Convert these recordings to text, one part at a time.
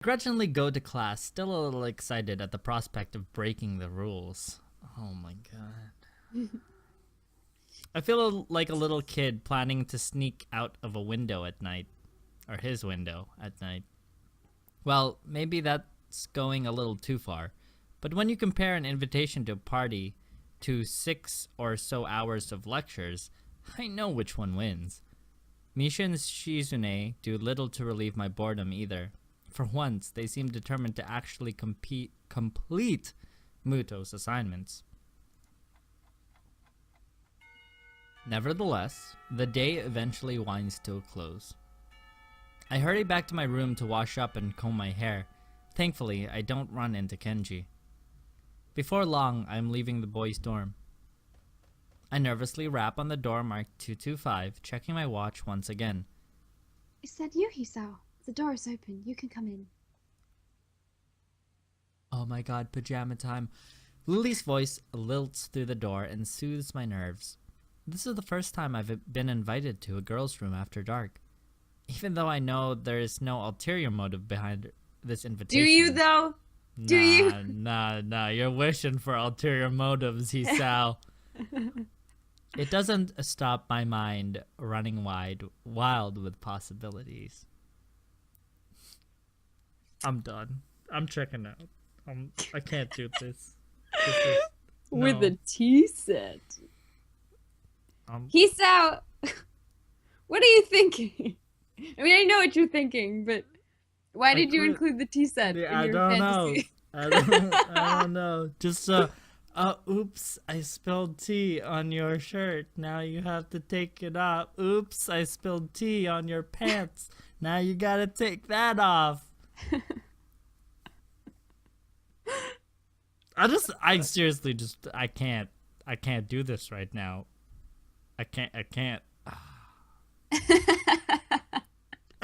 Grudgingly go to class, still a little excited at the prospect of breaking the rules. Oh my god. I feel like a little kid planning to sneak out of a window at night. Or his window at night. Well, maybe that's going a little too far. But when you compare an invitation to a party to 6 or so hours of lectures, I know which one wins. Misha and Shizune do little to relieve my boredom either. For once, they seem determined to actually complete Muto's assignments. Nevertheless, the day eventually winds to a close. I hurry back to my room to wash up and comb my hair. Thankfully, I don't run into Kenji. Before long, I am leaving the boys' dorm. I nervously rap on the door marked 225, checking my watch once again. Is that you, Hisao? The door is open. You can come in. Oh my god, pajama time. Lily's voice lilts through the door and soothes my nerves. This is the first time I've been invited to a girl's room after dark. Even though I know there is no ulterior motive behind this invitation. Do you, though? Do you? Nah, you're wishing for ulterior motives, Hisao. It doesn't stop my mind running wild with possibilities. I'm done. I'm checking out. I can't do this. With a tea set. Hisao, what are you thinking? I mean, I know what you're thinking, but why did you include the tea set in your fantasy? I don't know. Just oops, I spilled tea on your shirt. Now you have to take it off. Oops, I spilled tea on your pants. Now you gotta take that off. I seriously just, I can't do this right now. I can't.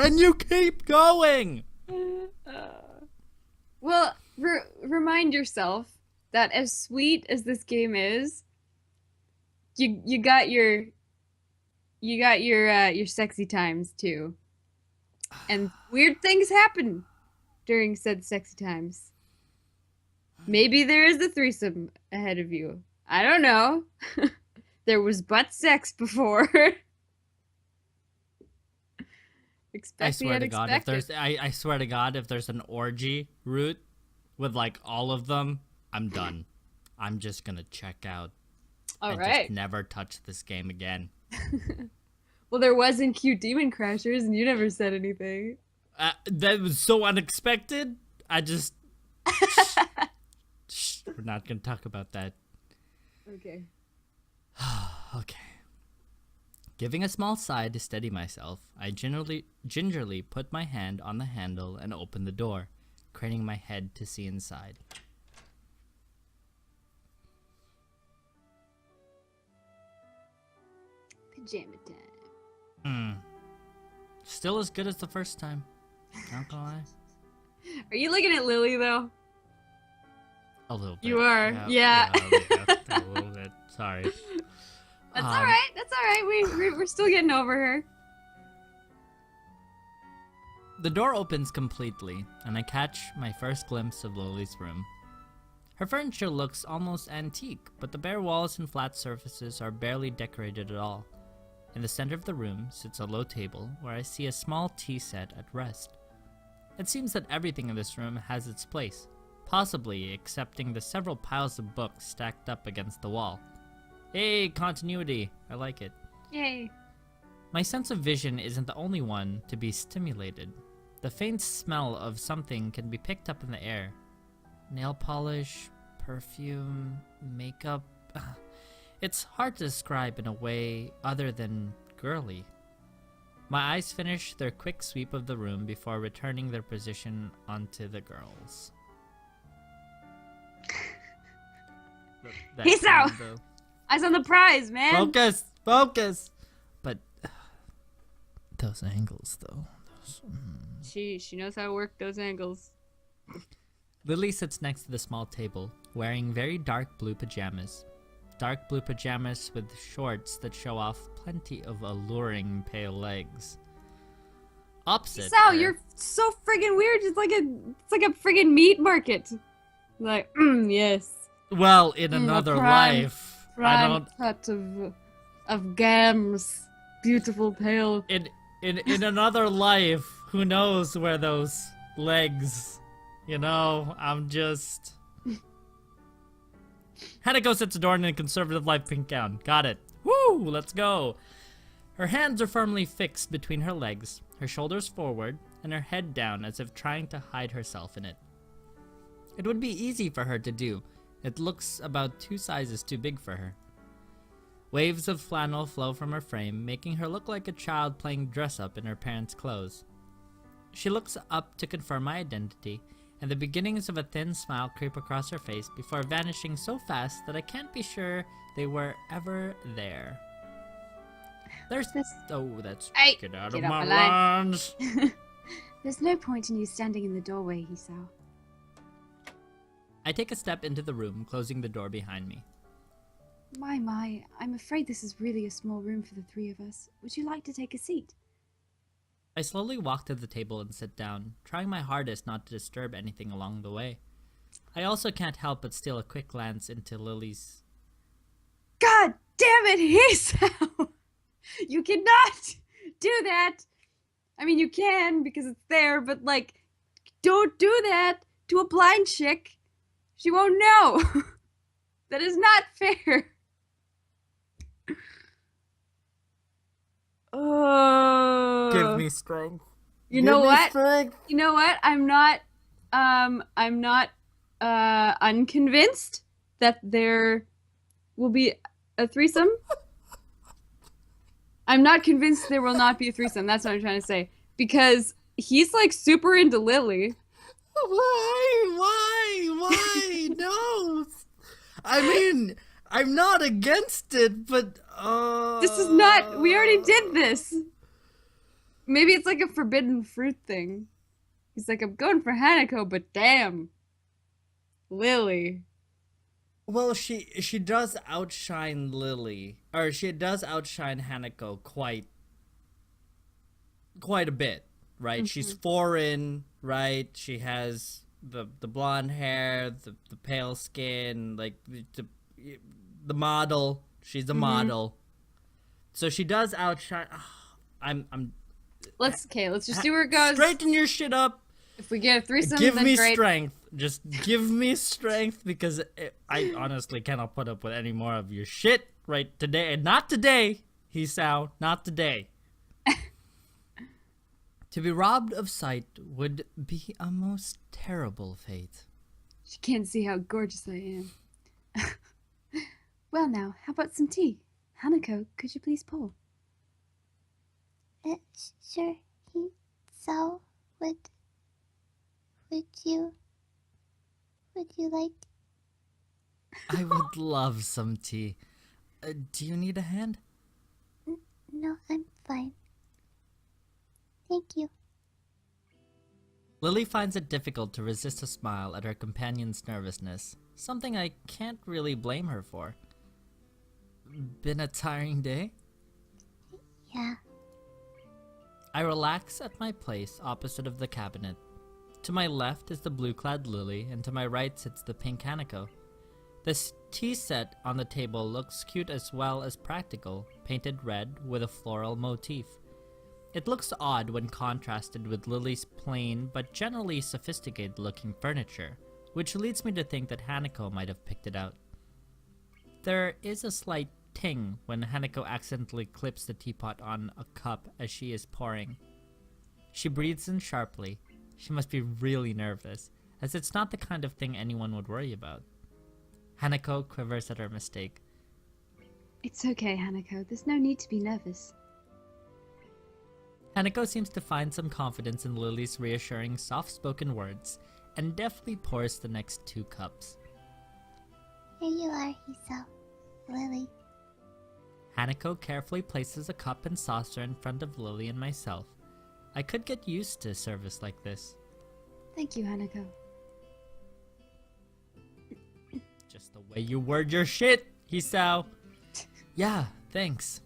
And you keep going! Well, remind yourself that as sweet as this game is, you got your sexy times too. And weird things happen during said sexy times. Maybe there is a threesome ahead of you. I don't know. There was butt sex before. I swear to God, I swear to God, if there's an orgy route with like all of them, I'm done. I'm just gonna check out. Just never touch this game again. Well, there was in Cute Demon Crashers, and you never said anything. That was so unexpected. I just. Shh, we're not gonna talk about that. Okay. Okay. Giving a small sigh to steady myself, I gingerly put my hand on the handle and open the door, craning my head to see inside. Pajama time. Still as good as the first time. Not gonna lie. Are you looking at Lily, though? A little bit. You are, yeah. A little bit. Sorry. That's all right. That's all right. We're still getting over her. The door opens completely, and I catch my first glimpse of Lily's room. Her furniture looks almost antique, but the bare walls and flat surfaces are barely decorated at all. In the center of the room sits a low table where I see a small tea set at rest. It seems that everything in this room has its place, possibly excepting the several piles of books stacked up against the wall. Hey, continuity. I like it. Yay. My sense of vision isn't the only one to be stimulated. The faint smell of something can be picked up in the air. Nail polish, perfume, makeup. It's hard to describe in a way other than girly. My eyes finish their quick sweep of the room before returning their position onto the girls. Hisao! Eyes on the prize, man! Focus! But those angles, though. She knows how to work those angles. Lily sits next to the small table, wearing very dark blue pajamas. Dark blue pajamas with shorts that show off plenty of alluring pale legs. opposite. Hisao, her. you're so friggin' weird. It's like a friggin' meat market. Like, yes. Well, in another life, I Prime don't. cut of gams. Beautiful pale. In another life, who knows where those legs? You know, I'm just. Hanako sits adorned in a conservative light pink gown. Got it. Woo! Let's go. Her hands are firmly fixed between her legs, her shoulders forward, and her head down as if trying to hide herself in it. It would be easy for her to do. It looks about 2 sizes too big for her. Waves of flannel flow from her frame, making her look like a child playing dress-up in her parents' clothes. She looks up to confirm my identity, and the beginnings of a thin smile creep across her face before vanishing so fast that I can't be sure they were ever there. There's that's Hey, get out get of off my my line. lines. There's no point in you standing in the doorway, Hisao. I take a step into the room, closing the door behind me. My, I'm afraid this is really a small room for the 3 of us. Would you like to take a seat? I slowly walk to the table and sit down, trying my hardest not to disturb anything along the way. I also can't help but steal a quick glance into Lily's. God damn it, Hisao! You cannot do that! I mean, you can because it's there, but like, don't do that to a blind chick. She won't know. That is not fair. Oh. Give me strength. You know what? Strength. You know what? I'm not unconvinced that there will be a threesome. I'm not convinced there will not be a threesome. That's what I'm trying to say. Because he's like super into Lily. Why? No. I mean, I'm not against it, but This is not. We already did this. Maybe it's like a forbidden fruit thing. He's like, I'm going for Hanako, but damn, Lily. Well, she does outshine Lily, or she does outshine Hanako quite a bit, right? She's foreign, right? She has the blonde hair, the pale skin, like the model. She's the model, so she does outshine. Let's just see where it goes. Straighten your shit up. If we get a threesome, Give then me great. strength. Just give me strength because I honestly cannot put up with any more of your shit right today. Not today, Hisao. Not today. To be robbed of sight would be a most terrible fate. She can't see how gorgeous I am. Well now, how about some tea? Hanako, could you please pour? Sure. So, would you like? I would love some tea. Do you need a hand? No, I'm fine. Thank you. Lily finds it difficult to resist a smile at her companion's nervousness, something I can't really blame her for. Been a tiring day? Yeah. I relax at my place opposite of the cabinet. To my left is the blue-clad Lily, and to my right sits the pink Hanako. This tea set on the table looks cute as well as practical, painted red with a floral motif. It looks odd when contrasted with Lily's plain but generally sophisticated-looking furniture, which leads me to think that Hanako might have picked it out. There is a slight ting when Hanako accidentally clips the teapot on a cup as she is pouring. She breathes in sharply. She must be really nervous, as it's not the kind of thing anyone would worry about. Hanako quivers at her mistake. It's okay, Hanako. There's no need to be nervous. Hanako seems to find some confidence in Lily's reassuring, soft-spoken words, and deftly pours the next 2 cups. Here you are, Hisao. Lily. Hanako carefully places a cup and saucer in front of Lily and myself. I could get used to service like this. Thank you, Hanako. Just the way you word your shit, Hisao. Yeah, thanks.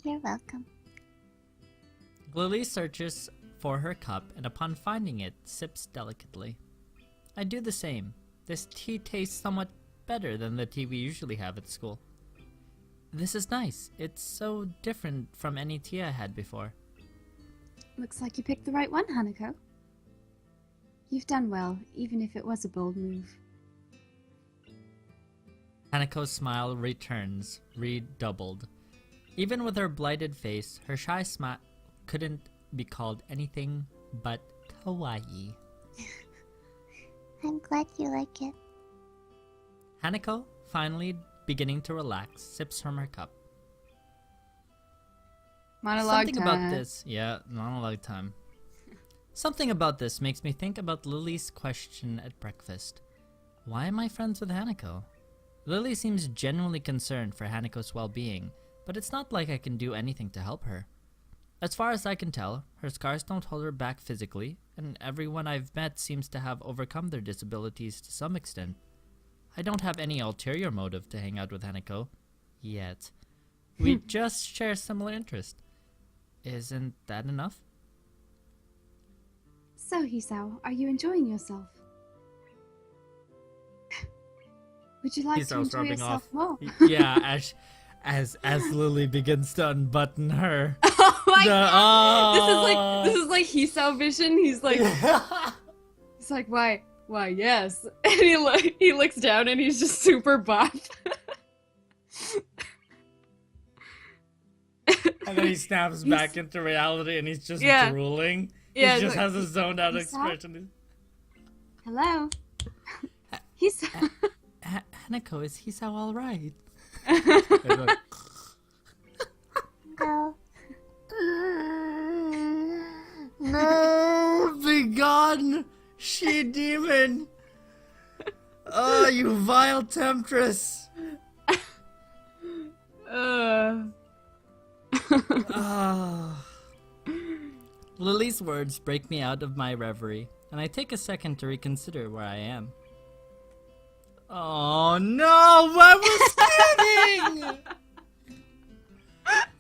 You're welcome. Lily searches for her cup and upon finding it, sips delicately. I do the same. This tea tastes somewhat better than the tea we usually have at school. This is nice. It's so different from any tea I had before. Looks like you picked the right one, Hanako. You've done well, even if it was a bold move. Hanako's smile returns, redoubled. Even with her blighted face, her shy smile couldn't be called anything but kawaii. I'm glad you like it. Hanako, finally beginning to relax, sips from her cup. Monologue Something time. about this, yeah, monologue time. Something about this makes me think about Lily's question at breakfast. Why am I friends with Hanako? Lily seems genuinely concerned for Hanako's well-being, but it's not like I can do anything to help her. As far as I can tell, her scars don't hold her back physically, and everyone I've met seems to have overcome their disabilities to some extent. I don't have any ulterior motive to hang out with Hanako. Yet. We just share similar interests. Isn't that enough? So, Hisao, are you enjoying yourself? Would you like to Hisao's enjoy rubbing yourself off. more? Yeah, as Lily begins to unbutton her. Oh my The- god! This is like Hisao vision. He's like, why, yes. And he looks down and he's just super buff. And then he snaps back into reality and he's just Yeah. drooling. Yeah, he just like- has a zoned out Hisao? expression. Hello? Hisao. Hanako, is Hisao alright? No. No, begone, she demon! Oh, you vile temptress! Ah. Lily's words break me out of my reverie, and I take a second to reconsider where I am. Oh no, I was kidding!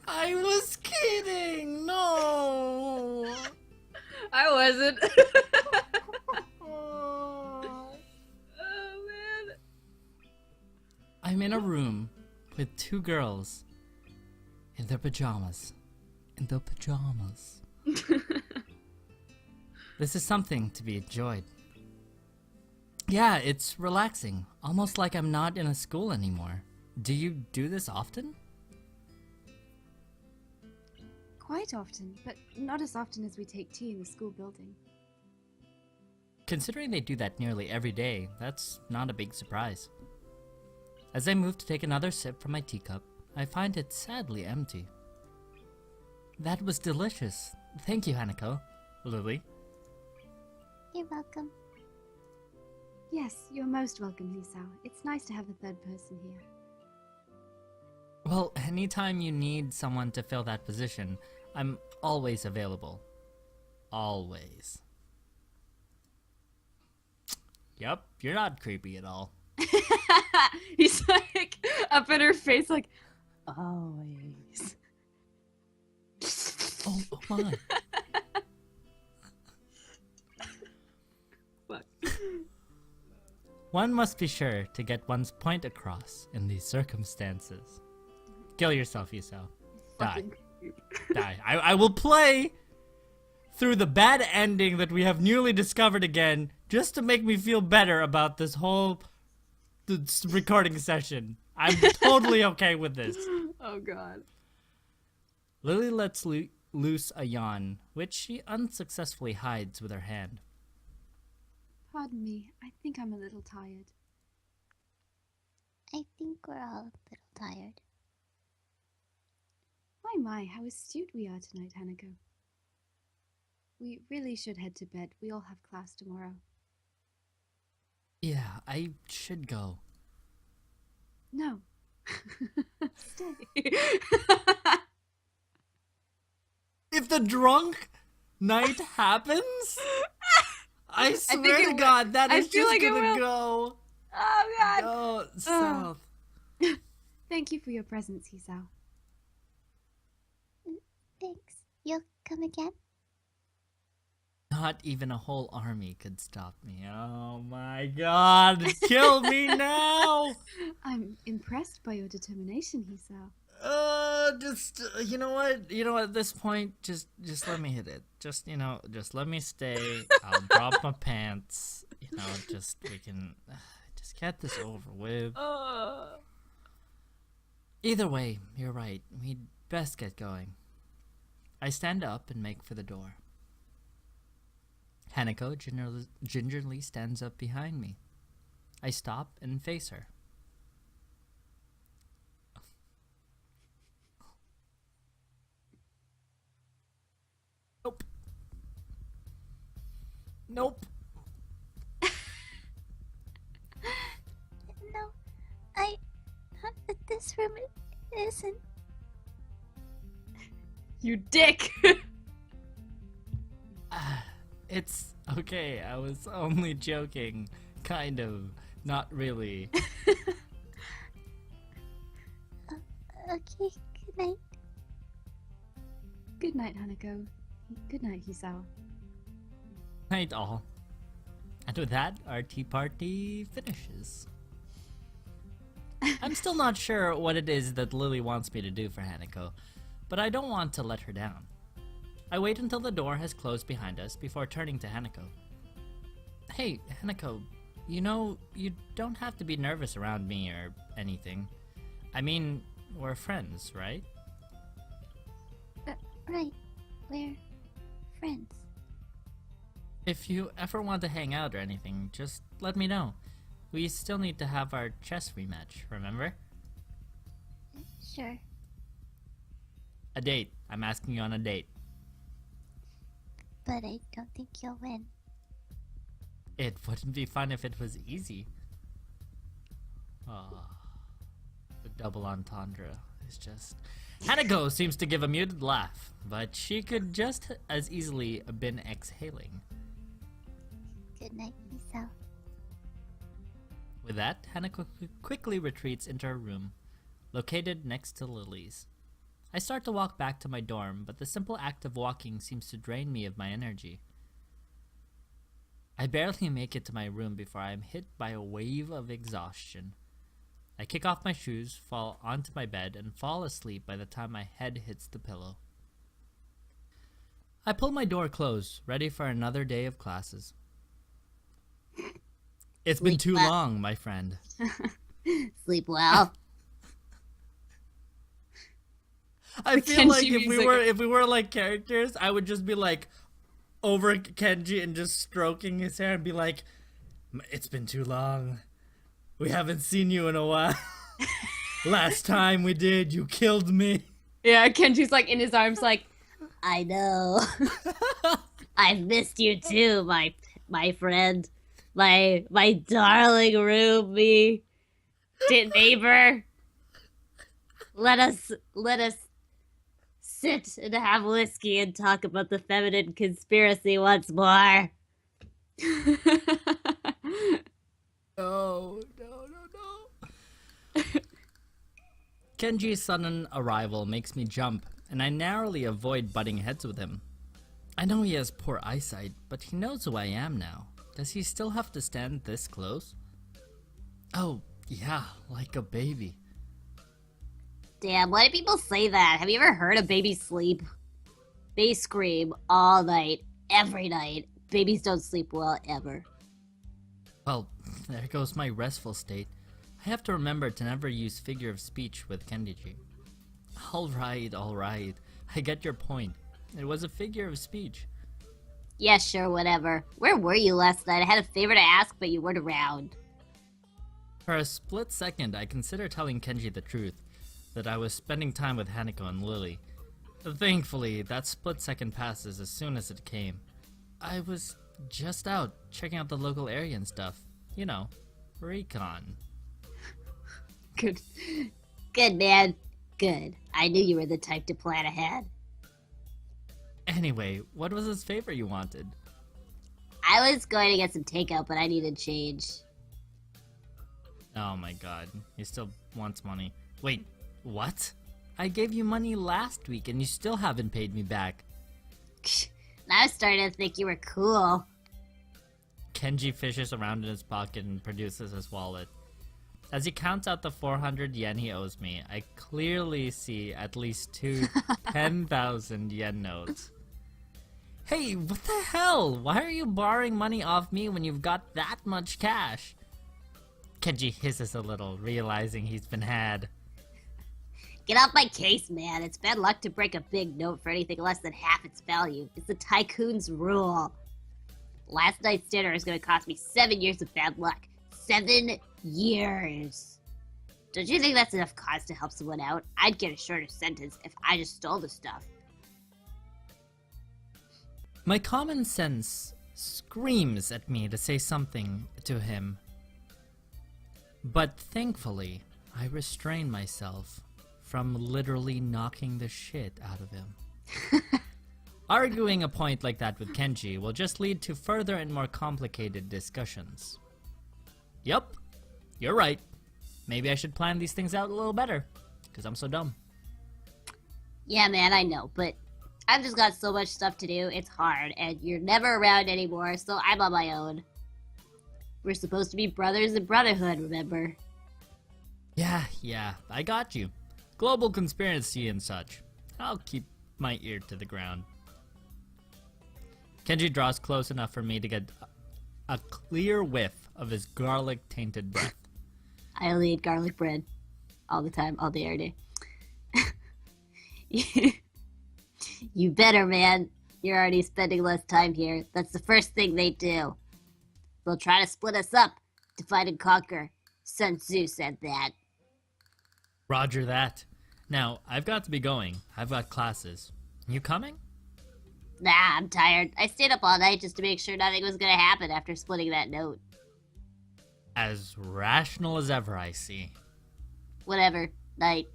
I was kidding! No! I wasn't. Oh. Oh man. I'm in a room with two girls in their pajamas. In their pajamas. This is something to be enjoyed. Yeah, it's relaxing. Almost like I'm not in a school anymore. Do you do this often? Quite often, but not as often as we take tea in the school building. Considering they do that nearly every day, that's not a big surprise. As I move to take another sip from my teacup, I find it sadly empty. That was delicious. Thank you, Hanako. Lily. You're welcome. Yes, you're most welcome, Hisao. It's nice to have a third person here. Well, anytime you need someone to fill that position, I'm always available. Always. Yep, you're not creepy at all. He's like up in her face, like, always. Oh my. Fuck. One must be sure to get one's point across in these circumstances. Kill yourself, Hisao. Die. Fucking creep. Die. I will play through the bad ending that we have newly discovered again, just to make me feel better about this whole recording session. I'm totally okay with this. Oh god. Lily lets loose a yawn, which she unsuccessfully hides with her hand. Pardon me, I think I'm a little tired. I think we're all a little tired. My, how astute we are tonight, Hanako. We really should head to bed. We all have class tomorrow. Yeah, I should go. No. Stay. If the drunk night happens, I swear it to will. God, that I is feel just like it gonna will. go. Oh god. Go south. Thank you for your presence, Hisao. Thanks. you'll come again? Not even a whole army could stop me. Oh my god, kill me now! I'm impressed by your determination, Hisao. You know what? At this point, just let me hit it. Just let me stay. I'll drop my pants. We can just get this over with. Either way, you're right. We'd best get going. I stand up and make for the door. Hanako gingerly stands up behind me. I stop and face her. Nope. Nope. No, not that this room isn't. You dick! It's okay. I was only joking. Kind of. Not really. Okay, good night. Good night, Hanako. Good night, Hisao. Night all. And with that, our tea party finishes. I'm still not sure what it is that Lily wants me to do for Hanako, but I don't want to let her down. I wait until the door has closed behind us before turning to Hanako. Hey, Hanako, you don't have to be nervous around me or anything. I mean, we're friends, right? Right, we're friends. If you ever want to hang out or anything, just let me know. We still need to have our chess rematch, remember? Sure. A date. I'm asking you on a date. But I don't think you'll win. It wouldn't be fun if it was easy. Oh, the double entendre is just... Hanako seems to give a muted laugh, but she could just as easily have been exhaling. Good night, Hisao. With that, Hanako quickly retreats into her room, located next to Lily's. I start to walk back to my dorm, but the simple act of walking seems to drain me of my energy. I barely make it to my room before I am hit by a wave of exhaustion. I kick off my shoes, fall onto my bed, and fall asleep by the time my head hits the pillow. I pull my door closed, ready for another day of classes. It's been too long, my friend. Sleep well. I feel like Kenji if we were like characters, I would just be like over Kenji and just stroking his hair and be like, "It's been too long. We haven't seen you in a while. Last time we did, you killed me." Yeah, Kenji's like in his arms like, I know. I've missed you too, my friend. My darling roomie. Neighbor. Let us sit and have whiskey and talk about the feminine conspiracy once more. No. Kenji's sudden arrival makes me jump, and I narrowly avoid butting heads with him. I know he has poor eyesight, but he knows who I am now. Does he still have to stand this close? Oh, yeah, like a baby. Damn, why do people say that? Have you ever heard a baby sleep? They scream all night, every night. Babies don't sleep well, ever. Well, there goes my restful state. I have to remember to never use figure of speech with Kenji. Alright. I get your point. It was a figure of speech. Yeah, sure, whatever. Where were you last night? I had a favor to ask, but you weren't around. For a split second, I considered telling Kenji the truth, that I was spending time with Hanako and Lily. Thankfully, that split second passes as soon as it came. I was just out, checking out the local area and stuff. You know, recon. good. Good, man. Good. I knew you were the type to plan ahead. Anyway, what was his favor you wanted? I was going to get some takeout, but I needed change. Oh my god, he still wants money. Wait, what? I gave you money last week and you still haven't paid me back. I was starting to think you were cool. Kenji fishes around in his pocket and produces his wallet. As he counts out the 400 yen he owes me, I clearly see at least two 10,000 yen notes. Hey, what the hell? Why are you borrowing money off me when you've got that much cash? Kenji hisses a little, realizing he's been had. Get off my case, man. It's bad luck to break a big note for anything less than half its value. It's the tycoon's rule. Last night's dinner is going to cost me 7 years of bad luck. 7 years. Don't you think that's enough cause to help someone out? I'd get a shorter sentence if I just stole the stuff. My common sense screams at me to say something to him. But thankfully, I restrain myself from literally knocking the shit out of him. Arguing a point like that with Kenji will just lead to further and more complicated discussions. Yup, you're right. Maybe I should plan these things out a little better, because I'm so dumb. Yeah, man, I know, but I've just got so much stuff to do, it's hard, and you're never around anymore, so I'm on my own. We're supposed to be brothers in brotherhood, remember? Yeah, I got you. Global conspiracy and such. I'll keep my ear to the ground. Kenji draws close enough for me to get a clear whiff of his garlic-tainted breath. I only eat garlic bread. All the time, all day, every day. You better, man. You're already spending less time here. That's the first thing they do. They'll try to split us up. Divide and conquer. Sun Tzu said that. Roger that. Now, I've got to be going. I've got classes. You coming? Nah, I'm tired. I stayed up all night just to make sure nothing was gonna happen after splitting that note. As rational as ever, I see. Whatever. Night.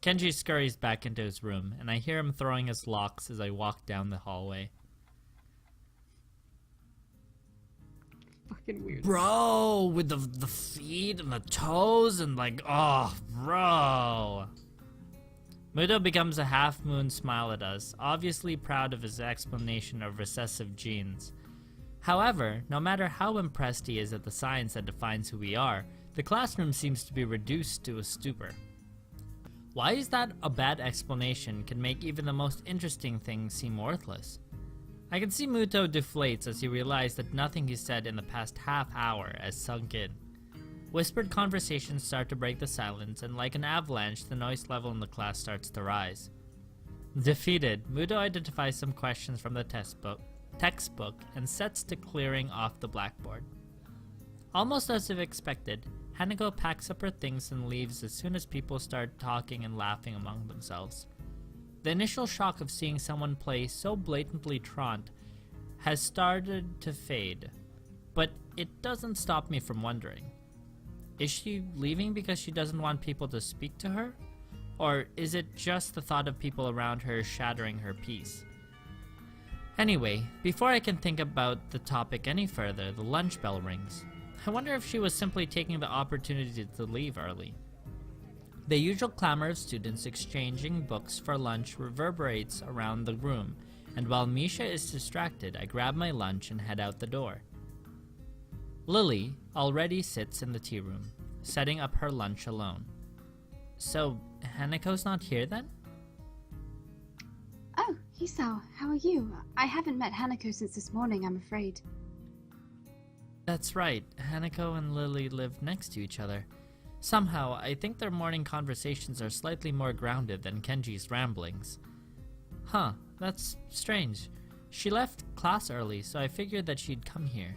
Kenji scurries back into his room, and I hear him throwing his locks as I walk down the hallway. Fucking weird. Bro, with the feet and the toes and like, oh, bro. Muto becomes a half-moon smile at us, obviously proud of his explanation of recessive genes. However, no matter how impressed he is at the science that defines who we are, the classroom seems to be reduced to a stupor. Why is that a bad explanation can make even the most interesting things seem worthless? I can see Muto deflates as he realizes that nothing he said in the past half hour has sunk in. Whispered conversations start to break the silence, and like an avalanche, the noise level in the class starts to rise. Defeated, Muto identifies some questions from the textbook and sets to clearing off the blackboard. Almost as if expected, Hanako packs up her things and leaves as soon as people start talking and laughing among themselves. The initial shock of seeing someone play so blatantly truant has started to fade, but it doesn't stop me from wondering. Is she leaving because she doesn't want people to speak to her? Or is it just the thought of people around her shattering her peace? Anyway, before I can think about the topic any further, the lunch bell rings. I wonder if she was simply taking the opportunity to leave early. The usual clamor of students exchanging books for lunch reverberates around the room, and while Misha is distracted, I grab my lunch and head out the door. Lily already sits in the tea room, setting up her lunch alone. So, Hanako's not here then? Oh, Hisao, how are you? I haven't met Hanako since this morning, I'm afraid. That's right, Hanako and Lily live next to each other. Somehow, I think their morning conversations are slightly more grounded than Kenji's ramblings. Huh, that's strange. She left class early, so I figured that she'd come here.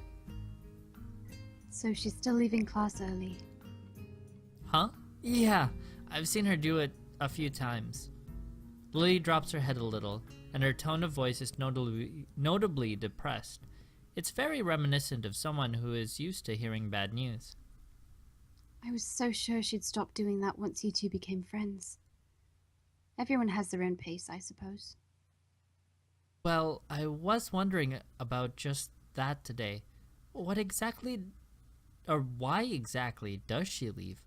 So she's still leaving class early. Huh? Yeah, I've seen her do it a few times. Lily drops her head a little, and her tone of voice is notably depressed. It's very reminiscent of someone who is used to hearing bad news. I was so sure she'd stop doing that once you two became friends. Everyone has their own pace, I suppose. Well, I was wondering about just that today. What exactly, or why exactly does she leave?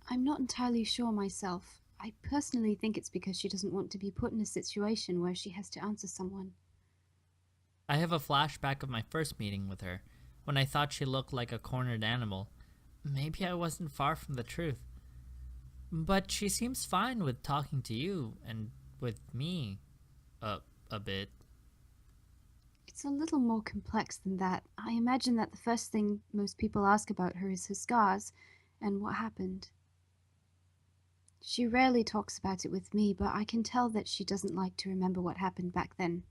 I'm not entirely sure myself. I personally think it's because she doesn't want to be put in a situation where she has to answer someone. I have a flashback of my first meeting with her, when I thought she looked like a cornered animal. Maybe I wasn't far from the truth. But she seems fine with talking to you and with me a bit. It's a little more complex than that. I imagine that the first thing most people ask about her is her scars and what happened. She rarely talks about it with me, but I can tell that she doesn't like to remember what happened back then.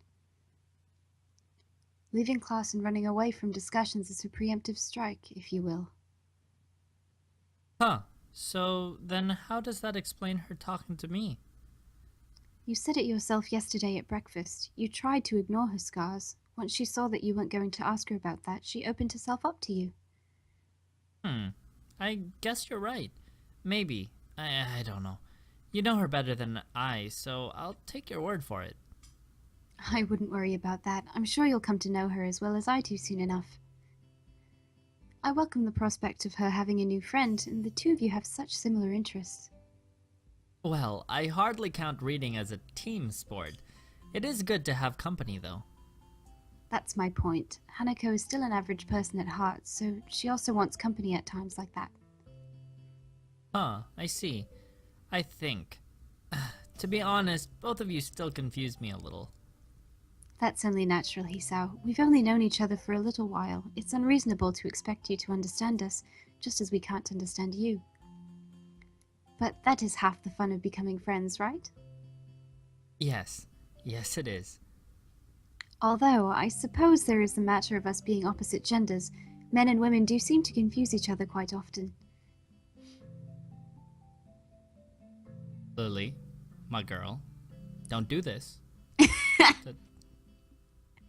Leaving class and running away from discussions is a preemptive strike, if you will. Huh. So then how does that explain her talking to me? You said it yourself yesterday at breakfast. You tried to ignore her scars. Once she saw that you weren't going to ask her about that, she opened herself up to you. I guess you're right. Maybe. I don't know. You know her better than I, so I'll take your word for it. I wouldn't worry about that. I'm sure you'll come to know her as well as I do soon enough. I welcome the prospect of her having a new friend, and the two of you have such similar interests. Well, I hardly count reading as a team sport. It is good to have company, though. That's my point. Hanako is still an average person at heart, so she also wants company at times like that. Huh, I see. I think. To be honest, both of you still confuse me a little. That's only natural, Hisao. We've only known each other for a little while. It's unreasonable to expect you to understand us, just as we can't understand you. But that is half the fun of becoming friends, right? Yes. Yes, it is. Although, I suppose there is the matter of us being opposite genders. Men and women do seem to confuse each other quite often. Lily, my girl, don't do this.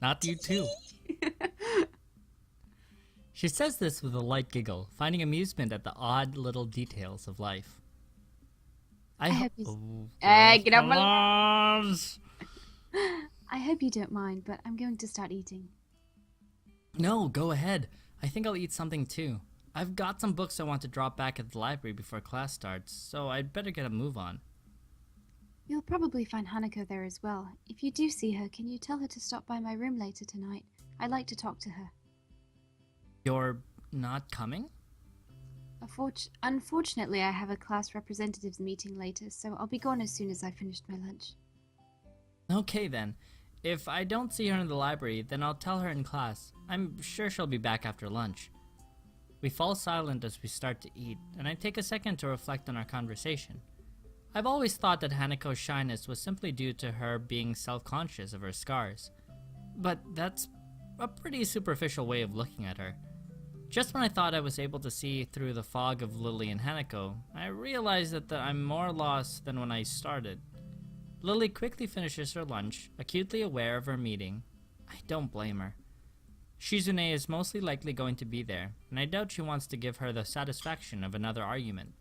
Not you too. She says this with a light giggle, finding amusement at the odd little details of life. I hope you... Get out my... I hope you don't mind, but I'm going to start eating. No, go ahead. I think I'll eat something too. I've got some books I want to drop back at the library before class starts, so I'd better get a move on. You'll probably find Hanako there as well. If you do see her, can you tell her to stop by my room later tonight? I'd like to talk to her. You're not coming? Unfortunately, I have a class representatives meeting later, so I'll be gone as soon as I finished my lunch. Okay then. If I don't see her in the library, then I'll tell her in class. I'm sure she'll be back after lunch. We fall silent as we start to eat, and I take a second to reflect on our conversation. I've always thought that Hanako's shyness was simply due to her being self-conscious of her scars. But that's a pretty superficial way of looking at her. Just when I thought I was able to see through the fog of Lily and Hanako, I realized that I'm more lost than when I started. Lily quickly finishes her lunch, acutely aware of her meeting. I don't blame her. Shizune is mostly likely going to be there, and I doubt she wants to give her the satisfaction of another argument.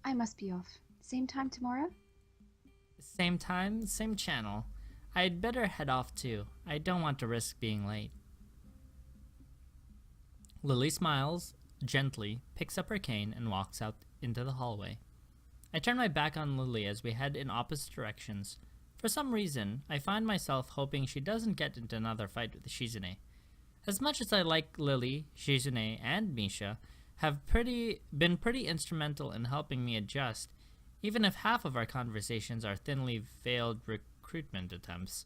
I must be off. Same time tomorrow? Same time, same channel. I'd better head off too. I don't want to risk being late. Lily smiles, gently, picks up her cane, and walks out into the hallway. I turn my back on Lily as we head in opposite directions. For some reason, I find myself hoping she doesn't get into another fight with Shizune. As much as I like Lily, Shizune, and Misha, have been pretty instrumental in helping me adjust, even if half of our conversations are thinly veiled recruitment attempts.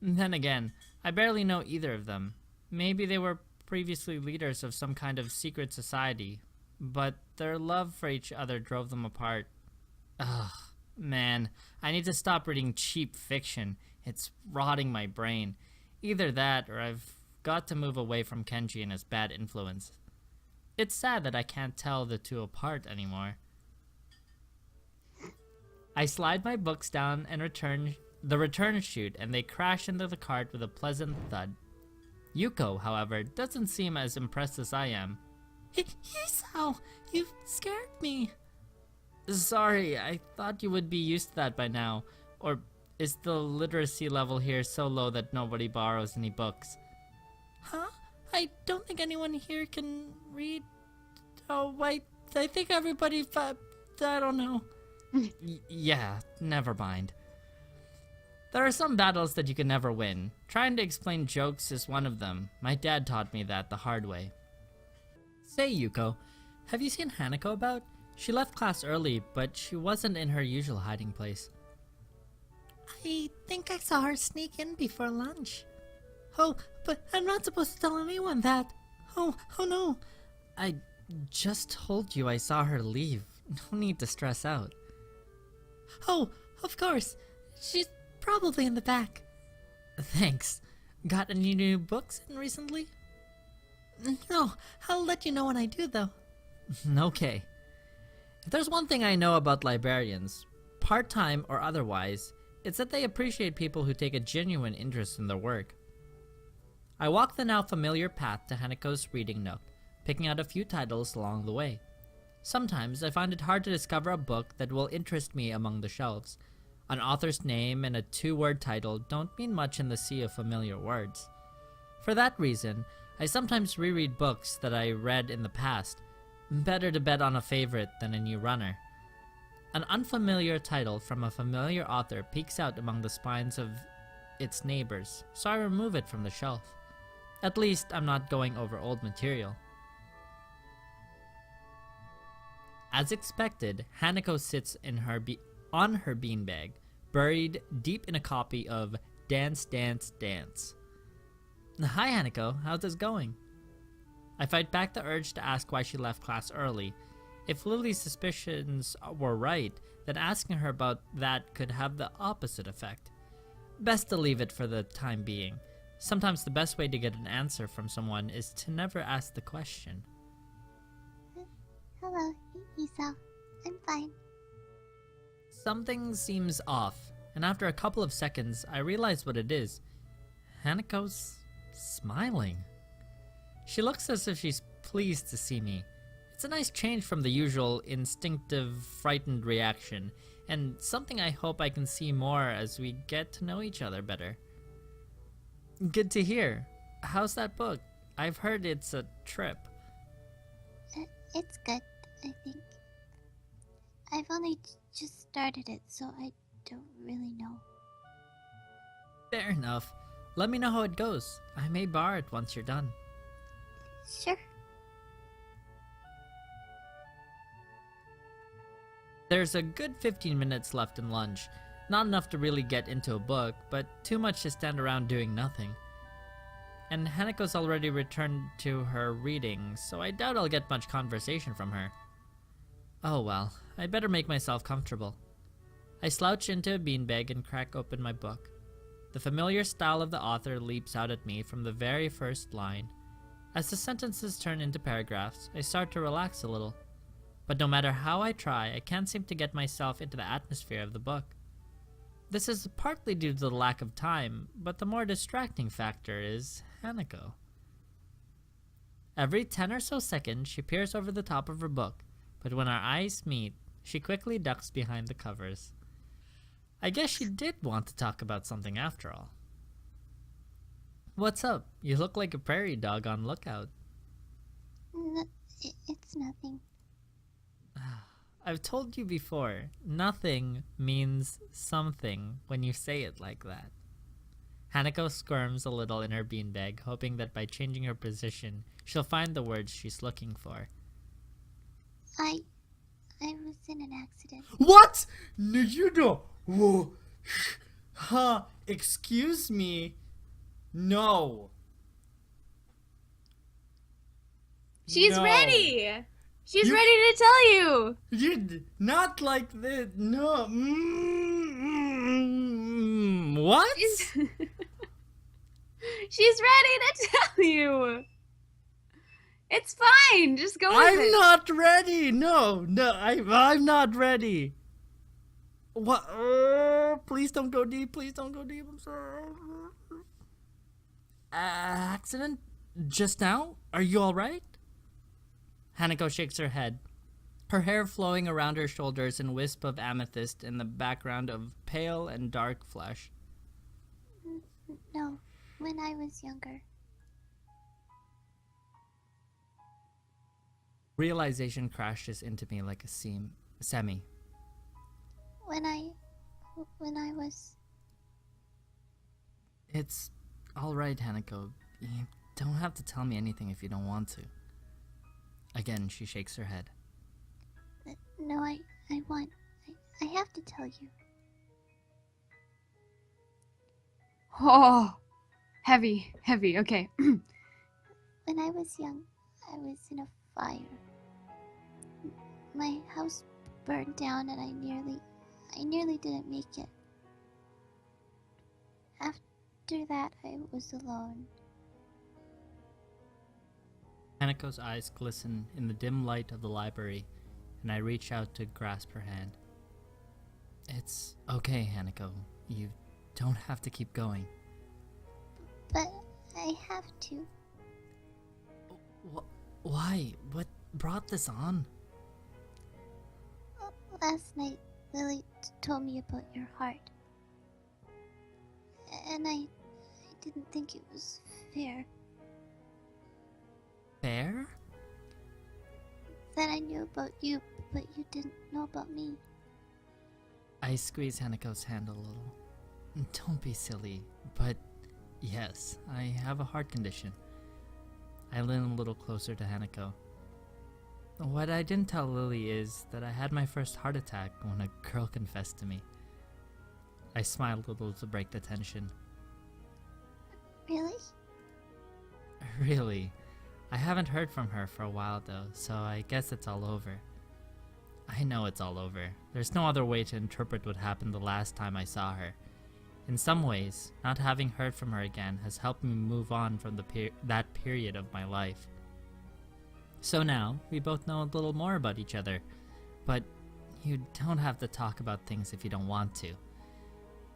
Then again, I barely know either of them. Maybe they were previously leaders of some kind of secret society, but their love for each other drove them apart. Ugh, man, I need to stop reading cheap fiction. It's rotting my brain. Either that, or I've got to move away from Kenji and his bad influence. It's sad that I can't tell the two apart anymore. I slide my books down and return chute, and they crash into the cart with a pleasant thud. Yuko, however, doesn't seem as impressed as I am. Hisao, you scared me. Sorry, I thought you would be used to that by now. Or is the literacy level here so low that nobody borrows any books? Huh? I don't think anyone here can read. Oh, wait, I think everybody I don't know. Yeah, never mind. There are some battles that you can never win. Trying to explain jokes is one of them. My dad taught me that the hard way. Say, Yuko, have you seen Hanako about? She left class early, but she wasn't in her usual hiding place. I think I saw her sneak in before lunch. Oh, but I'm not supposed to tell anyone that. Oh no. I just told you I saw her leave. No need to stress out. Oh, of course. She's probably in the back. Thanks. Got any new books in recently? No, I'll let you know when I do, though. Okay. If there's one thing I know about librarians, part-time or otherwise, it's that they appreciate people who take a genuine interest in their work. I walk the now familiar path to Hanako's reading nook, picking out a few titles along the way. Sometimes I find it hard to discover a book that will interest me among the shelves. An author's name and a 2-word title don't mean much in the sea of familiar words. For that reason, I sometimes reread books that I read in the past. Better to bet on a favorite than a new runner. An unfamiliar title from a familiar author peeks out among the spines of its neighbors, so I remove it from the shelf. At least I'm not going over old material. As expected, Hanako sits on her beanbag, buried deep in a copy of Dance, Dance, Dance. Hi Hanako, how's this going? I fight back the urge to ask why she left class early. If Lily's suspicions were right, then asking her about that could have the opposite effect. Best to leave it for the time being. Sometimes the best way to get an answer from someone is to never ask the question. Hello, Hisao. I'm fine. Something seems off, and after a couple of seconds, I realize what it is. Hanako's smiling. She looks as if she's pleased to see me. It's a nice change from the usual instinctive, frightened reaction, and something I hope I can see more as we get to know each other better. Good to hear. How's that book? I've heard it's a trip. It's good, I think. I've only just started it, so I don't really know. Fair enough. Let me know how it goes. I may borrow it once you're done. Sure. There's a good 15 minutes left in lunch. Not enough to really get into a book, but too much to stand around doing nothing. And Hanako's already returned to her reading, so I doubt I'll get much conversation from her. Oh well, I'd better make myself comfortable. I slouch into a beanbag and crack open my book. The familiar style of the author leaps out at me from the very first line. As the sentences turn into paragraphs, I start to relax a little. But no matter how I try, I can't seem to get myself into the atmosphere of the book. This is partly due to the lack of time, but the more distracting factor is Hanako. Every 10 or so seconds, she peers over the top of her book, but when our eyes meet, she quickly ducks behind the covers. I guess she did want to talk about something after all. What's up? You look like a prairie dog on lookout. It's nothing. I've told you before, nothing means something when you say it like that. Hanako squirms a little in her beanbag, hoping that by changing her position, she'll find the words she's looking for. I was in an accident. What? No, you don't. Whoa. Huh? Excuse me? No. She's No. ready. She's You- ready to tell you. You not like this. No. What? She's ready to tell you. It's fine. Just go with I'm it. not ready. No, I'm not ready. What? Please don't go deep. Please don't go deep. I'm sorry. Accident? Just now? Are you all right? Hanako shakes her head. Her hair flowing around her shoulders in wisp of amethyst in the background of pale and dark flesh. No, when I was younger. Realization crashes into me like a seam. Semi. When I was... It's alright, Hanako. You don't have to tell me anything if you don't want to. Again, she shakes her head. No, I want... I have to tell you. Oh, heavy, okay. When I was young, I was in a fire. My house burned down and I nearly didn't make it. After that, I was alone. Hanako's eyes glisten in the dim light of the library, and I reach out to grasp her hand. It's okay, Hanako. You don't have to keep going. But I have to. Why? What brought this on? Last night, Lily told me about your heart. And I didn't think it was fair. Fair? That I knew about you, but you didn't know about me. I squeeze Hanako's hand a little. Don't be silly, but yes, I have a heart condition. I lean a little closer to Hanako. What I didn't tell Lily is that I had my first heart attack when a girl confessed to me. I smile a little to break the tension. Really? Really? I haven't heard from her for a while though, so I guess it's all over. I know it's all over. There's no other way to interpret what happened the last time I saw her. In some ways, not having heard from her again has helped me move on from that period of my life. So now, we both know a little more about each other, but you don't have to talk about things if you don't want to.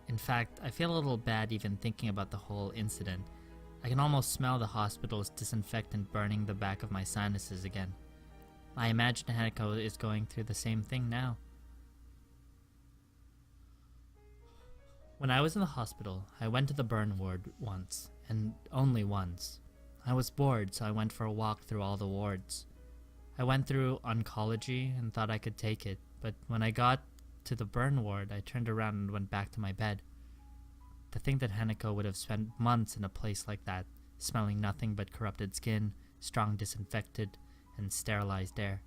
In fact, I feel a little bad even thinking about the whole incident. I can almost smell the hospital's disinfectant burning the back of my sinuses again. I imagine Hanako is going through the same thing now. When I was in the hospital, I went to the burn ward once, and only once. I was bored, so I went for a walk through all the wards. I went through oncology and thought I could take it, but when I got to the burn ward, I turned around and went back to my bed. To think that Hanako would have spent months in a place like that, smelling nothing but corrupted skin, strong disinfected, and sterilized air.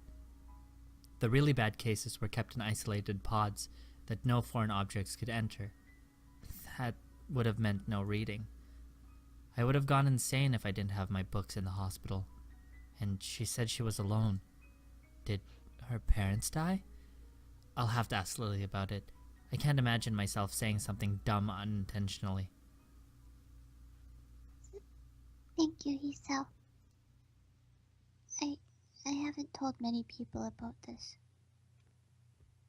The really bad cases were kept in isolated pods that no foreign objects could enter. That would have meant no reading. I would have gone insane if I didn't have my books in the hospital. And she said she was alone. Did her parents die? I'll have to ask Lily about it. I can't imagine myself saying something dumb unintentionally. Thank you, Hisao. I haven't told many people about this.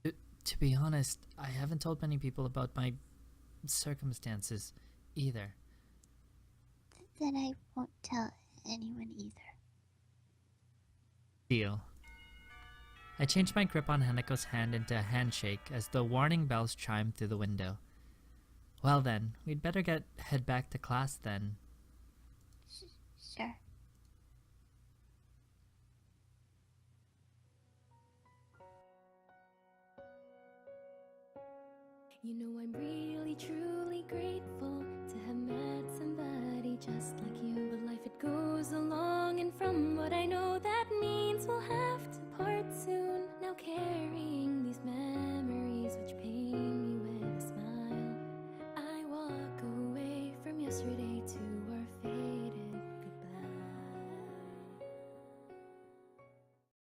To be honest, I haven't told many people about my circumstances either. Then I won't tell anyone either. Deal. I changed my grip on Hanako's hand into a handshake as the warning bells chimed through the window. Well then, we'd better head back to class then. Sure. You know I'm really truly grateful to have met somebody just like you. But life it goes along, and from what I know that means we'll have to part soon. Now carrying